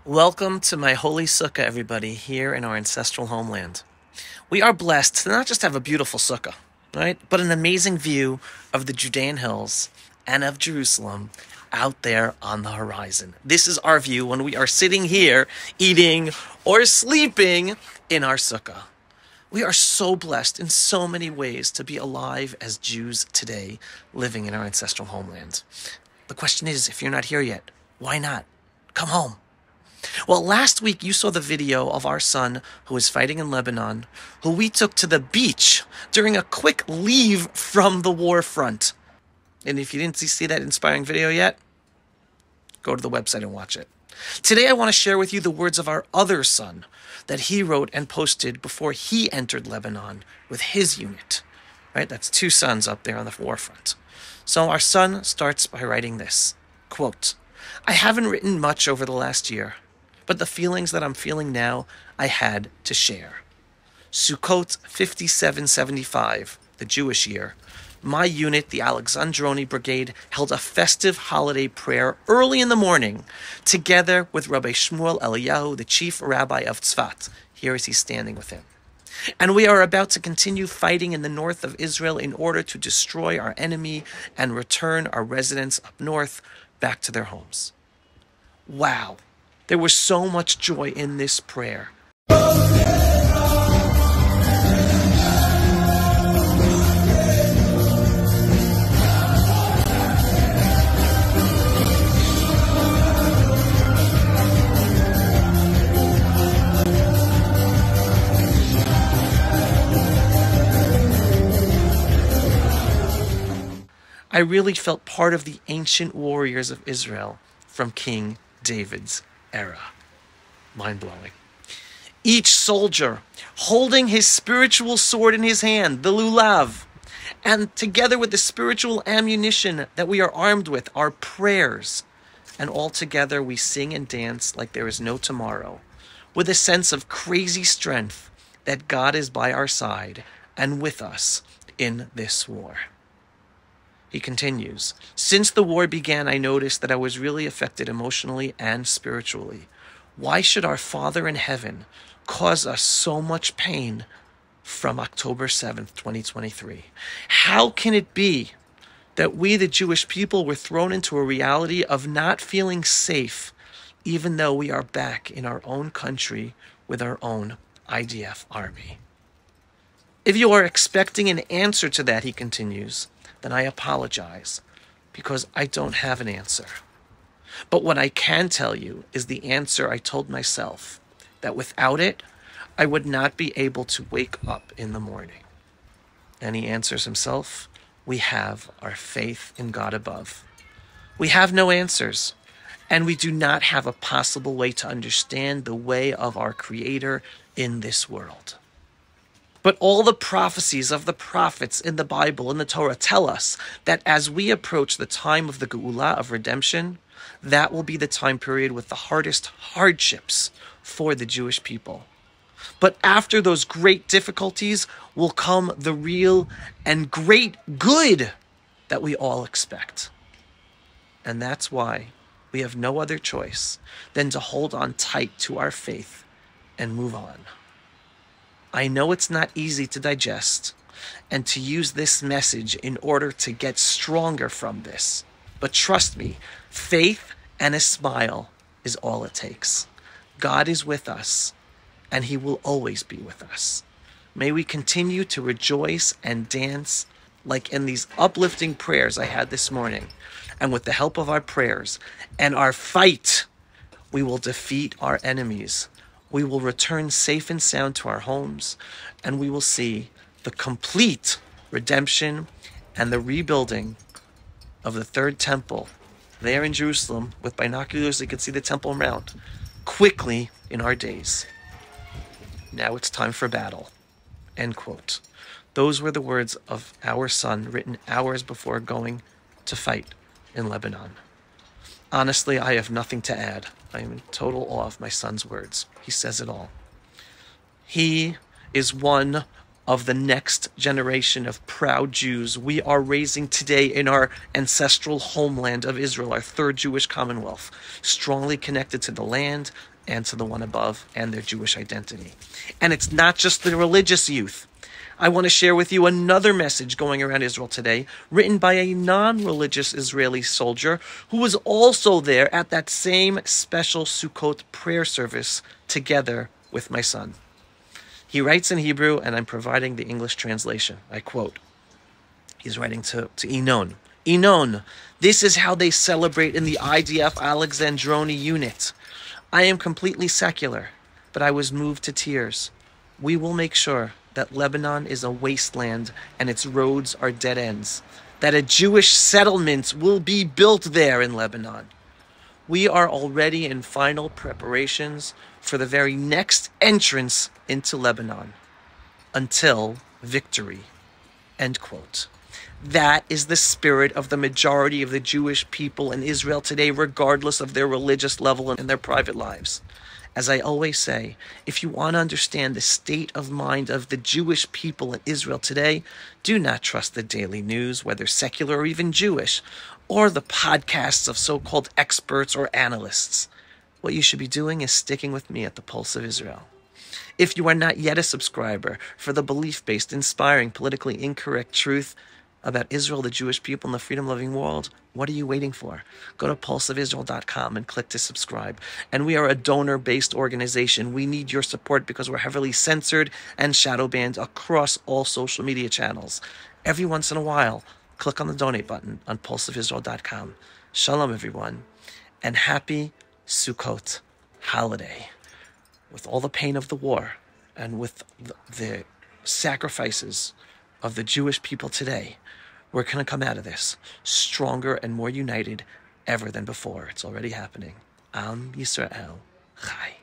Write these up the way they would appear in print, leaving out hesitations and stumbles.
Welcome to my holy sukkah, everybody, here in our ancestral homeland. We are blessed to not just have a beautiful sukkah, right, but an amazing view of the Judean hills and of Jerusalem out there on the horizon. This is our view when we are sitting here eating or sleeping in our sukkah. We are so blessed in so many ways to be alive as Jews today, living in our ancestral homeland. The question is, if you're not here yet, why not? Come home. Well, last week you saw the video of our son who is fighting in Lebanon, who we took to the beach during a quick leave from the war front. And if you didn't see that inspiring video yet, go to the website and watch it. Today I want to share with you the words of our other son that he wrote and posted before he entered Lebanon with his unit. Right? That's two sons up there on the war front. So our son starts by writing this, quote, "I haven't written much over the last year, but the feelings that I'm feeling now, I had to share. Sukkot 5775, the Jewish year, my unit, the Alexandroni Brigade, held a festive holiday prayer early in the morning, together with Rabbi Shmuel Eliyahu, the chief rabbi of Tzfat. Here is he standing with him. And we are about to continue fighting in the north of Israel in order to destroy our enemy and return our residents up north back to their homes." Wow. There was so much joy in this prayer. I really felt part of the ancient warriors of Israel from King David's era. Mind-blowing. Each soldier holding his spiritual sword in his hand, the lulav, and together with the spiritual ammunition that we are armed with, our prayers. And all together we sing and dance like there is no tomorrow, with a sense of crazy strength that God is by our side and with us in this war. He continues, "Since the war began, I noticed that I was really affected emotionally and spiritually. Why should our Father in heaven cause us so much pain from October 7th, 2023? How can it be that we, the Jewish people, were thrown into a reality of not feeling safe, even though we are back in our own country with our own IDF army? If you are expecting an answer to that," he continues, "then I apologize, because I don't have an answer. But what I can tell you is the answer I told myself, that without it, I would not be able to wake up in the morning." And he answers himself, "We have our faith in God above. We have no answers, and we do not have a possible way to understand the way of our Creator in this world. But all the prophecies of the prophets in the Bible and the Torah tell us that as we approach the time of the Geula, of redemption, that will be the time period with the hardest hardships for the Jewish people. But after those great difficulties will come the real and great good that we all expect. And that's why we have no other choice than to hold on tight to our faith and move on. I know it's not easy to digest and to use this message in order to get stronger from this. But trust me, faith and a smile is all it takes. God is with us, and he will always be with us. May we continue to rejoice and dance like in these uplifting prayers I had this morning. And with the help of our prayers and our fight, we will defeat our enemies. We will return safe and sound to our homes, and we will see the complete redemption and the rebuilding of the third temple there in Jerusalem. With binoculars, you can see the temple around quickly in our days. Now it's time for battle." End quote. Those were the words of our son, written hours before going to fight in Lebanon. Honestly, I have nothing to add. I am in total awe of my son's words. He says it all. He is one of the next generation of proud Jews we are raising today in our ancestral homeland of Israel, our third Jewish commonwealth, strongly connected to the land and to the one above and their Jewish identity. And it's not just the religious youth. I want to share with you another message going around Israel today, written by a non-religious Israeli soldier who was also there at that same special Sukkot prayer service together with my son. He writes in Hebrew, and I'm providing the English translation. I quote. He's writing to Inon. Inon, this is how they celebrate in the IDF Alexandroni unit. I am completely secular, but I was moved to tears. We will make sure that Lebanon is a wasteland and its roads are dead ends, that a Jewish settlement will be built there in Lebanon. We are already in final preparations for the very next entrance into Lebanon until victory. End quote. That is the spirit of the majority of the Jewish people in Israel today, regardless of their religious level and their private lives. As I always say, if you want to understand the state of mind of the Jewish people in Israel today, do not trust the daily news, whether secular or even Jewish, or the podcasts of so-called experts or analysts. What you should be doing is sticking with me at the Pulse of Israel. If you are not yet a subscriber for the belief-based, inspiring, politically incorrect truth about Israel, the Jewish people, and the freedom-loving world, what are you waiting for? Go to pulseofisrael.com and click to subscribe. And we are a donor-based organization. We need your support because we're heavily censored and shadow banned across all social media channels. Every once in a while, click on the donate button on pulseofisrael.com. Shalom, everyone, and happy Sukkot holiday. With all the pain of the war and with the sacrifices of the Jewish people today, we're going to come out of this stronger and more united ever than before. It's already happening. Yisrael Chai.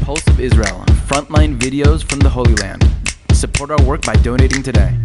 Pulse of Israel, frontline videos from the Holy Land. Support our work by donating today.